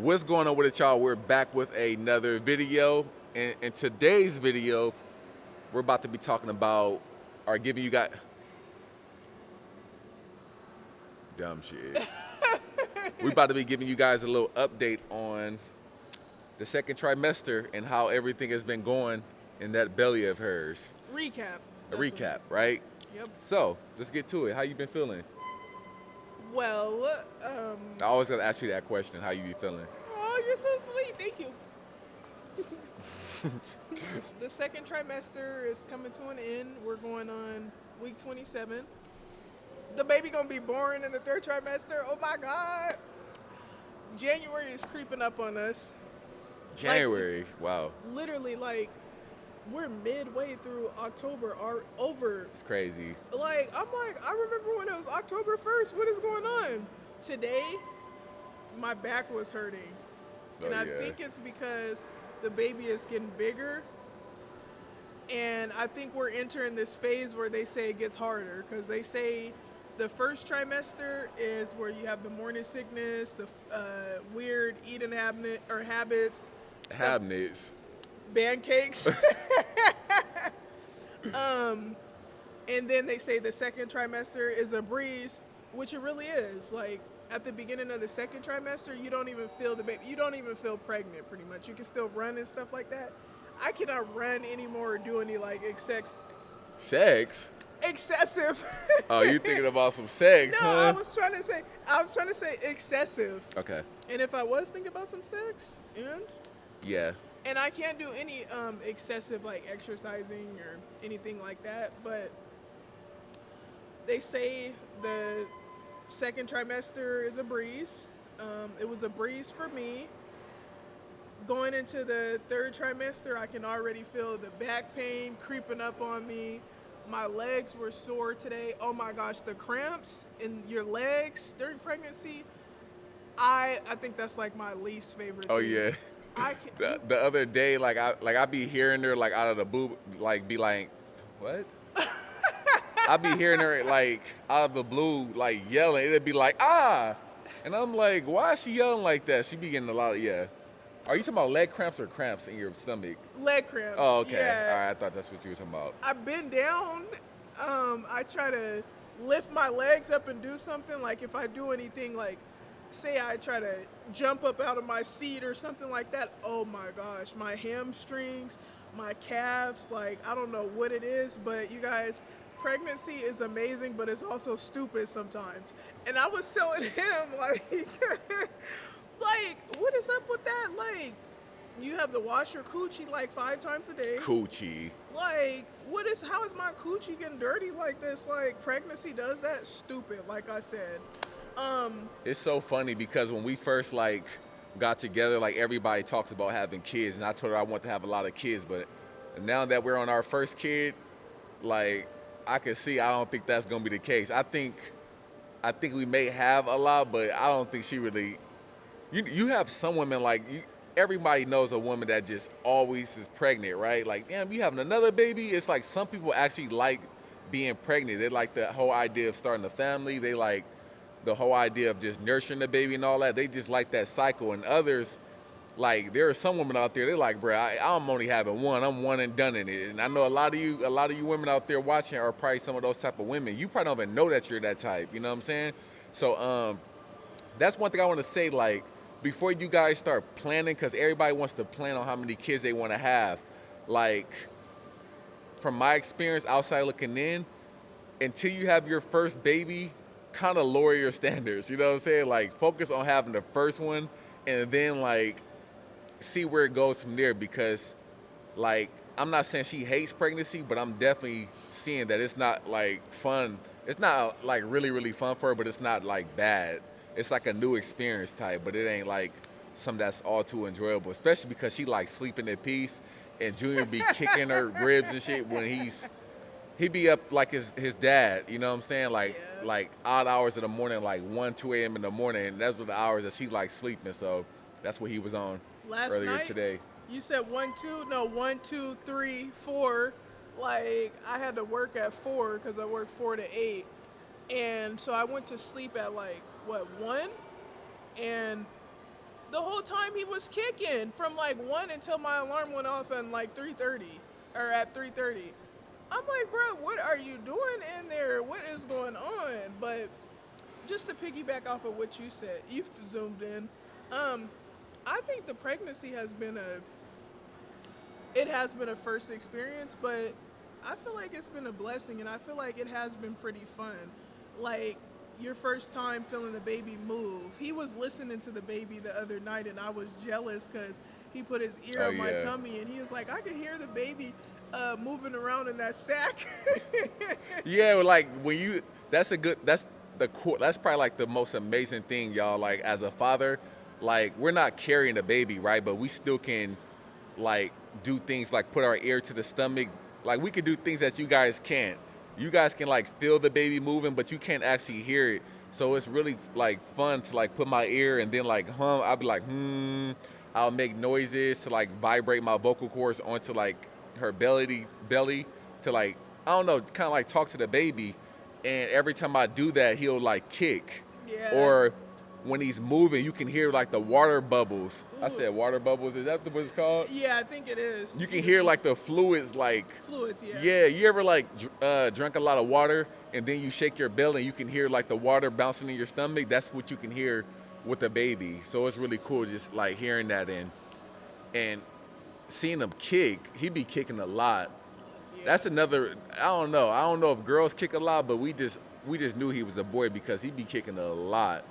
What's going on with it, y'all? We're back with another video. And in today's video, we're about to be talking about or giving you guys dumb shit. We're about to be giving you guys a little update on the second trimester and how everything has been going in that belly of hers. Recap. A recap, right? Yep. So let's get to it. How you been feeling? Well, I always gotta ask you that question. How you be feeling? oh, you're so sweet. Thank you. The second trimester is coming to an end. We're going on week 27. The baby gonna be born in the third trimester. Oh my God. January is creeping up on us. January. Wow. Literally, we're midway through October or over. It's crazy. I remember when it was October 1st. What is going on? Today, my back was hurting. And I think it's because the baby is getting bigger. And I think we're entering this phase where they say it gets harder. Because they say the first trimester is where you have the morning sickness, the weird eating habits. Habits. Pancakes. And then they say the second trimester is a breeze, which it really is. Like at the beginning of the second trimester, you don't even feel the baby. You don't even feel pregnant, pretty much. You can still run and stuff like that. I cannot run anymore or do any Sex? excessive. Oh, you thinking about some sex? No, huh? I was trying to say excessive. Okay. And if I was thinking about some sex, Yeah. and I can't do any excessive exercising or anything like that, but they say the second trimester is a breeze. It was a breeze for me. Going into the third trimester, I can already feel the back pain creeping up on me. My legs were sore today. Oh my gosh, the cramps in your legs during pregnancy, I think that's like my least favorite Oh thing. yeah. The other day, I be hearing her out of the boob, be like, what? I be hearing her out of the blue, yelling. It'd be like, ah, and I'm like, why is she yelling like that? She be getting a lot of Are you talking about leg cramps or cramps in your stomach? Leg cramps. Oh, okay. Yeah. All right, I thought that's what you were talking about. I bend down. I try to lift my legs up and do something. Like if I do anything, say I try to jump up out of my seat or something like that. Oh my gosh, my hamstrings, my calves, I don't know what it is, but you guys, pregnancy is amazing, but it's also stupid sometimes. And I was telling him, what is up with that? You have to wash your coochie 5 times a day. Coochie. How is my coochie getting dirty like this? Pregnancy does that? Stupid, like I said. It's so funny because when we first got together, everybody talks about having kids, and I told her I want to have a lot of kids, but now that we're on our first kid, I can see I don't think that's gonna be the case. I think we may have a lot, but I don't think she really. You have some women everybody knows a woman that just always is pregnant, right? Damn, you having another baby? It's some people actually like being pregnant. They like the whole idea of starting a family. They like the whole idea of just nurturing the baby and all that. They just like that cycle. And others, there are some women out there, they're like, bro, I'm only having one. I'm one and done in it. And I know a lot of you women out there watching are probably some of those type of women. You probably don't even know that you're that type. You know what I'm saying? So that's one thing I want to say, before you guys start planning, because everybody wants to plan on how many kids they want to have. From my experience outside looking in, until you have your first baby, kind of lower your standards. You know what I'm saying? Focus on having the first one, and then see where it goes from there. Because I'm not saying she hates pregnancy, but I'm definitely seeing that it's not fun. It's not really, really fun for her, but it's not bad. It's a new experience type, but it ain't something that's all too enjoyable, especially because she sleeping in peace, and Junior be kicking her ribs and shit when he be up his dad, you know what I'm saying? Odd hours in the morning, 1, 2 a.m. in the morning, and those were the hours that she sleeping, so that's what he was on Last earlier night, today. You said 1, 2, 3, 4. I had to work at 4 because I work 4 to 8. And so I went to sleep at 1? And The whole time he was kicking from like 1 until my alarm went off at like 3:30 or at 3:30. I'm like, bro, what are you doing in there? What is going on? But just to piggyback off of what you said, you zoomed in. Um, I think the pregnancy has been a first experience, but I feel like it's been a blessing, and I feel like it has been pretty fun. Like your first time feeling the baby move. He was listening to the baby the other night, and I was jealous because he put his ear Oh on my yeah. tummy, and he was like, I could hear the baby moving around in that sack. Yeah, like when you, that's a good, that's the cool, that's probably like the most amazing thing, y'all. Like as a father, like we're not carrying the baby, right? But we still can, like, do things like put our ear to the stomach. Like we can do things that you guys can't. You guys can like feel the baby moving, but you can't actually hear it. So it's really like fun to like put my ear and then like hum. I'll be like I'll make noises to like vibrate my vocal cords onto like her belly to like, I don't know, kind of like talk to the baby. And every time I do that, he'll like kick. Yeah. Or when he's moving, you can hear like the water bubbles. I Ooh. said water bubbles. Is that what it's called? Yeah, I think it is. You can hear like the fluids, like Fluids, yeah. yeah. You ever like drink a lot of water and then you shake your belly and you can hear like the water bouncing in your stomach? That's what you can hear with the baby. So it's really cool just like hearing that and seeing him kick. He be kicking a lot. Yeah. That's another. I don't know. I don't know if girls kick a lot, but we just knew he was a boy because he be kicking a lot.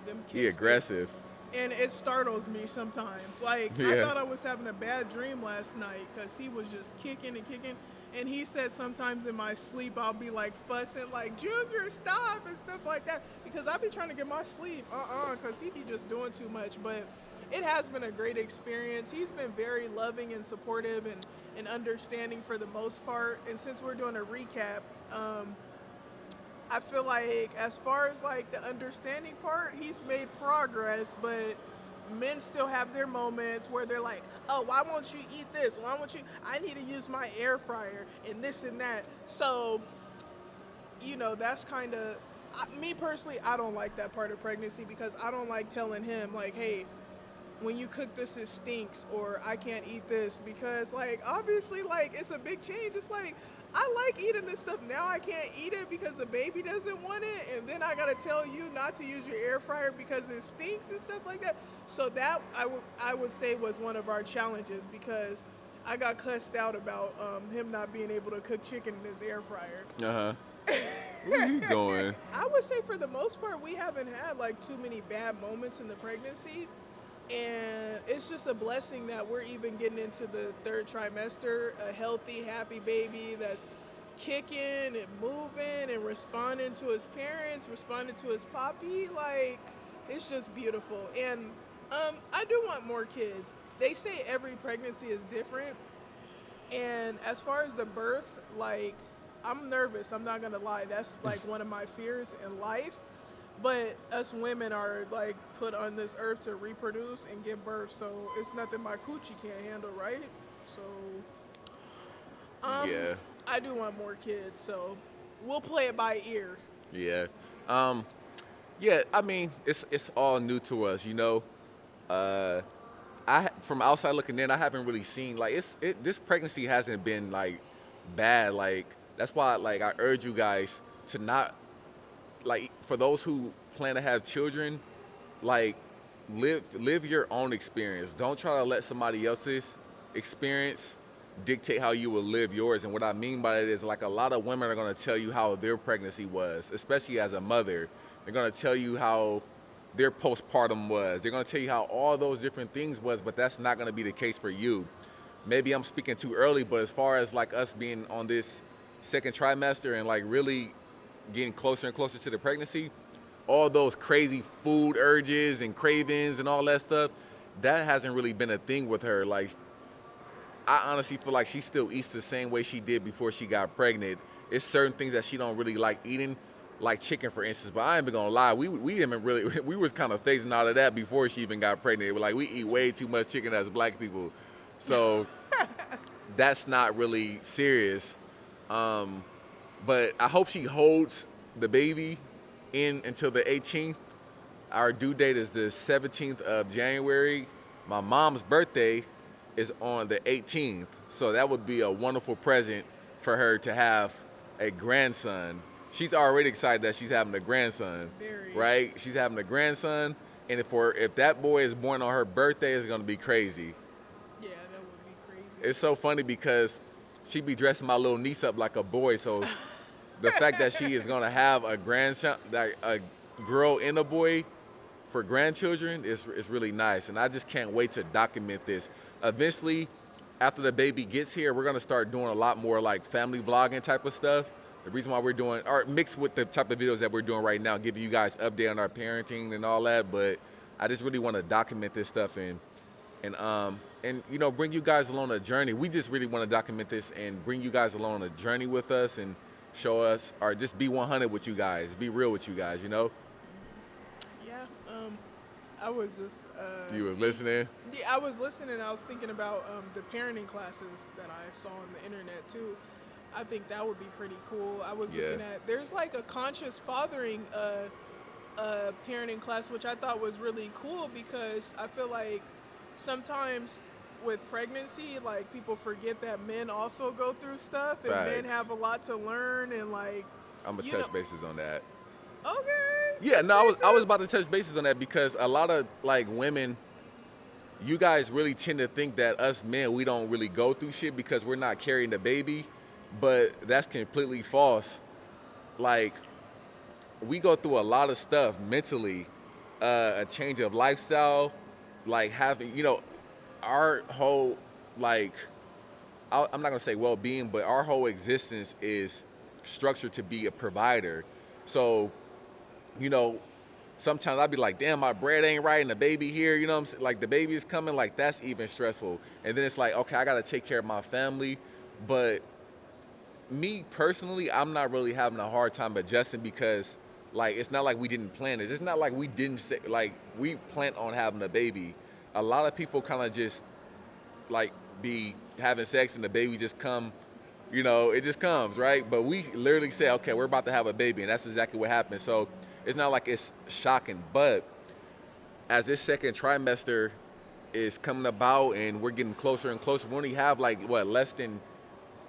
Them He kids, aggressive. and it startles me sometimes. Like I Yeah. thought I was having a bad dream last night because he was just kicking and kicking. And he said sometimes in my sleep I'll be like fussing, like Junior, stop and stuff like that, because I be trying to get my sleep, because he be just doing too much. But it has been a great experience. He's been very loving and supportive and understanding for the most part. And since we're doing a recap, I feel like as far as like the understanding part, he's made progress, but men still have their moments where they're like, oh, why won't you eat this? Why won't you? I need to use my air fryer and this and that. So, that's kind of, me personally, I don't like that part of pregnancy because I don't like telling him like, hey, when you cook this, it stinks, or I can't eat this, because like obviously like it's a big change. It's like I like eating this stuff, now I can't eat it because the baby doesn't want it, and then I gotta tell you not to use your air fryer because it stinks and stuff like that. So that I would say was one of our challenges, because I got cussed out about him not being able to cook chicken in his air fryer. Where are you going? I would say for the most part we haven't had like too many bad moments in the pregnancy. And it's just a blessing that we're even getting into the 3rd trimester, a healthy, happy baby that's kicking and moving and responding to his parents, responding to his poppy. Like, it's just beautiful. And I do want more kids. They say every pregnancy is different. And as far as the birth, like, I'm nervous. I'm not going to lie. That's like one of my fears in life. But us women are like put on this earth to reproduce and give birth, so it's nothing my coochie can't handle, right? So, Yeah. I do want more kids, so we'll play it by ear. Yeah. Yeah, I mean, it's all new to us, from outside looking in, I haven't really seen like this pregnancy hasn't been like bad. Like that's why like I urge you guys to not, like, for those who plan to have children, like live your own experience. Don't try to let somebody else's experience dictate how you will live yours. And what I mean by that is, like, a lot of women are going to tell you how their pregnancy was, especially as a mother. They're going to tell you how their postpartum was. They're going to tell you how all those different things was, but that's not going to be the case for you. Maybe I'm speaking too early, but as far as like us being on this 2nd trimester and like really getting closer and closer to the pregnancy, all those crazy food urges and cravings and all that stuff, that hasn't really been a thing with her. Like, I honestly feel like she still eats the same way she did before she got pregnant. It's certain things that she don't really like eating, like chicken, for instance. But I ain't been gonna lie, we didn't really, we was kind of phasing out of that before she even got pregnant. Like, we eat way too much chicken as black people, so that's not really serious. But I hope she holds the baby in until the 18th. our due date is the 17th of January. My mom's birthday is on the 18th, so that would be a wonderful present for her to have a grandson. She's already excited that she's having a grandson, Very. right? She's having a grandson, and if that boy is born on her birthday, it's gonna be crazy. Yeah, that would be crazy. It's so funny because she be dressing my little niece up like a boy, so the fact that she is gonna have a grandson, like a girl and a boy for grandchildren is really nice, and I just can't wait to document this. Eventually, after the baby gets here, we're gonna start doing a lot more like family vlogging type of stuff. The reason why we're doing, or mixed with the type of videos that we're doing right now, giving you guys update on our parenting and all that. But I just really want to document this stuff and you know, bring you guys along a journey. We just really want to document this and bring you guys along a journey with us and show us, or just be 100 with you guys, be real with you guys, you know? Yeah, I was just. You was listening? Yeah, I was listening. I was thinking about the parenting classes that I saw on the internet too. I think that would be pretty cool. I was looking at, there's like a conscious fathering parenting class, which I thought was really cool because I feel like sometimes with pregnancy, like people forget that men also go through stuff and men Facts. have a lot to learn and like. I'm gonna touch bases on that. Okay. Yeah, no, I was bases. about to touch bases on that because a lot of like women, you guys really tend to think that us men, we don't really go through shit because we're not carrying the baby, but that's completely false. Like, we go through a lot of stuff mentally, a change of lifestyle, like having, you know, our whole, like, I'm not gonna say well-being, but our whole existence is structured to be a provider. So, you know, sometimes I'd be like, damn, my bread ain't right and the baby here, you know what I'm saying? Like, the baby is coming, like, that's even stressful. And then it's like, okay, I gotta take care of my family. But me personally, I'm not really having a hard time adjusting because, like, it's not like we didn't plan it. It's not like we didn't say, like, we planned on having a baby. A lot of people kind of just, like, be having sex and the baby just come, you know, it just comes, right? But we literally say, okay, we're about to have a baby, and that's exactly what happened. So it's not like it's shocking, but as this second trimester is coming about and we're getting closer and closer, we only have like less than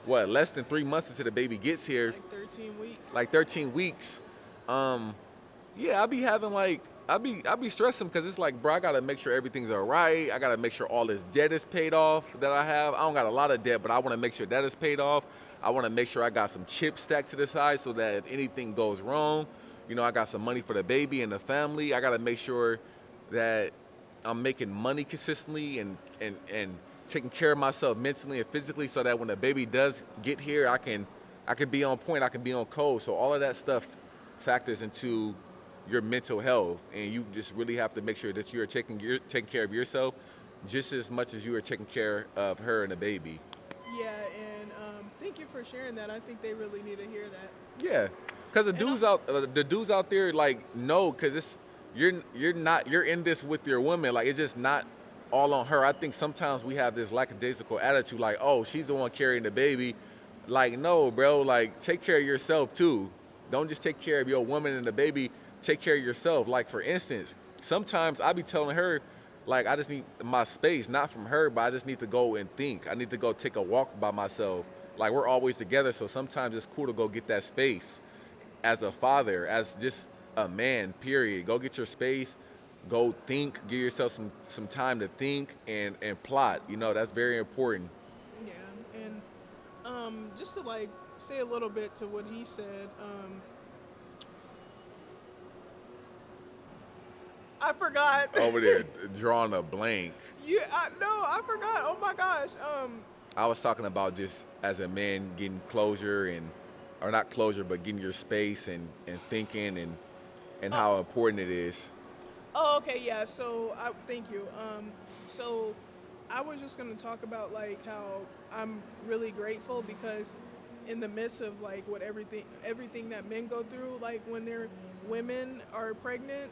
3 months until the baby gets here. Like 13 weeks. Like 13 weeks. Yeah, I be having like, I be stressing because it's like, bro, I gotta make sure everything's all right. I gotta make sure all this debt is paid off that I have. I don't got a lot of debt, but I wanna make sure that is paid off. I wanna make sure I got some chips stacked to the side so that if anything goes wrong, you know, I got some money for the baby and the family. I gotta make sure that I'm making money consistently and taking care of myself mentally and physically so that when the baby does get here, I can be on point, I can be on code. So all of that stuff factors into your mental health, and you just really have to make sure that you're taking care of yourself just as much as you are taking care of her and the baby. Yeah, and thank you for sharing that. I think they really need to hear that. Yeah, because the dudes out there, like, no, because it's you're in this with your woman, like, it's just not all on her. I think sometimes we have this lackadaisical attitude, like, oh, she's the one carrying the baby. Like, no, bro, like, take care of yourself too. Don't just take care of your woman and the baby. Take care of yourself. Like, for instance, sometimes I be telling her, like, I just need my space, not from her, but I just need to go and think. I need to go take a walk by myself. Like, we're always together, so sometimes it's cool to go get that space as a father, as just a man, period. Go get your space, go think, give yourself some time to think and plot. You know, that's very important. Yeah, and just to like say a little bit to what he said, I forgot. Over there drawing a blank. Yeah, I forgot. Oh my gosh. I was talking about just as a man getting closure or not closure, but getting your space and thinking and how important it is. Oh, okay, yeah. So thank you. So I was just gonna talk about like how I'm really grateful because in the midst of like what everything that men go through, like when their women are pregnant,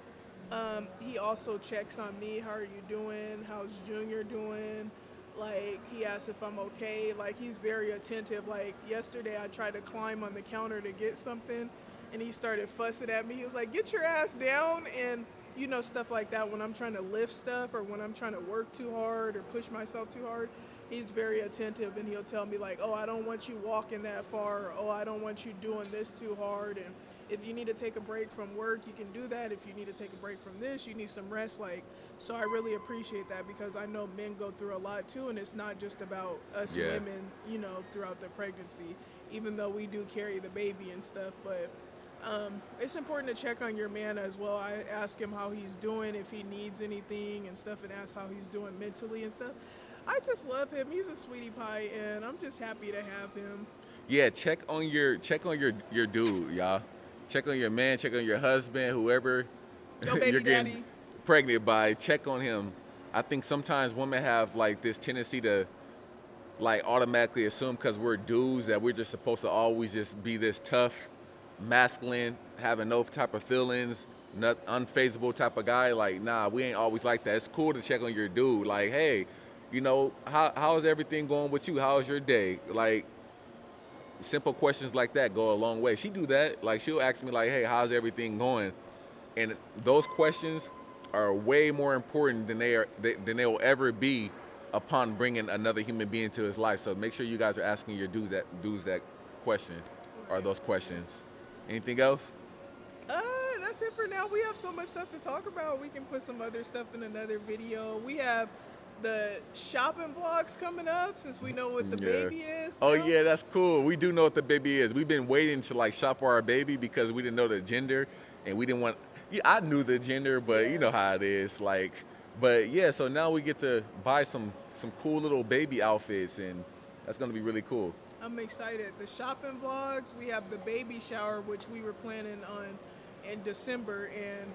he also checks on me. How are you doing? How's Junior doing? Like, he asks if I'm okay. Like, he's very attentive. Like, yesterday I tried to climb on the counter to get something, and he started fussing at me. He was like, get your ass down. And you know, stuff like that, when I'm trying to lift stuff or when I'm trying to work too hard or push myself too hard, he's very attentive and he'll tell me like, "Oh, I don't want you walking that far," or, "Oh, I don't want you doing this too hard." And if you need to take a break from work, you can do that. If you need to take a break from this, you need some rest. Like, so I really appreciate that because I know men go through a lot too, and it's not just about us Yeah. women, you know, throughout the pregnancy, even though we do carry the baby and stuff. But it's important to check on your man as well. I ask him how he's doing, if he needs anything and stuff, and ask how he's doing mentally and stuff. I just love him. He's a sweetie pie, and I'm just happy to have him. Yeah, check on your dude, y'all. Check on your man, check on your husband, whoever Yo, you're baby getting daddy. pregnant by, check on him. I think sometimes women have like this tendency to like automatically assume because we're dudes that we're just supposed to always just be this tough, masculine, having no type of feelings, not unfazable type of guy. Like, nah, we ain't always like that. It's cool to check on your dude. Like, hey, you know, how's everything going with you? How's your day? Like, simple questions like that go a long way. She do that. Like, she'll ask me like, hey, how's everything going? And those questions are way more important than they will ever be upon bringing another human being to his life. So make sure you guys are asking your dudes that question or those questions. Anything else? Uh, that's it for now. We have so much stuff to talk about. We can put some other stuff in another video. We have the shopping vlogs coming up since we know what the Yeah. baby is. Oh now. yeah, that's cool. We do know what the baby is. We've been waiting to like shop for our baby because we didn't know the gender and we didn't want. Yeah, I knew the gender, but you know how it is. Like, but yeah. So now we get to buy some cool little baby outfits, and that's gonna be really cool. I'm excited. The shopping vlogs. We have the baby shower, which we were planning on in December, and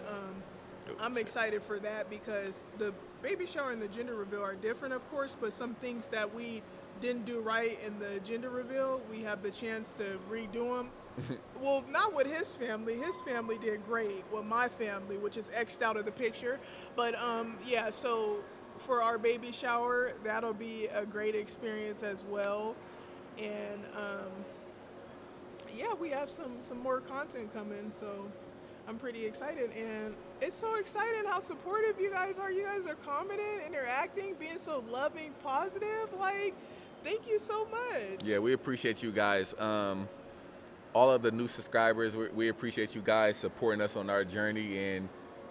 I'm excited for that because the baby shower and the gender reveal are different, of course, but some things that we didn't do right in the gender reveal, we have the chance to redo them. Well, not with his family. His family did great. With my family, which is X'd out of the picture. But yeah, so for our baby shower, that'll be a great experience as well. And yeah, we have some more content coming, so I'm pretty excited. And it's so exciting how supportive you guys are. You guys are commenting, interacting, being so loving, positive. Like, thank you so much. Yeah, we appreciate you guys. All of the new subscribers, we appreciate you guys supporting us on our journey, and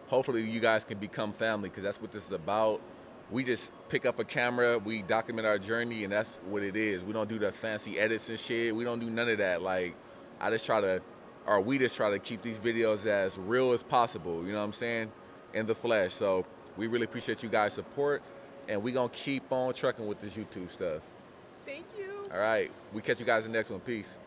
hopefully you guys can become family because that's what this is about. We just pick up a camera, we document our journey, and that's what it is. We don't do the fancy edits and shit. We don't do none of that. Like, we just try to keep these videos as real as possible, you know what I'm saying, in the flesh. So we really appreciate you guys' support, and we gonna keep on trucking with this YouTube stuff. Thank you. All right, we catch you guys in the next one. Peace.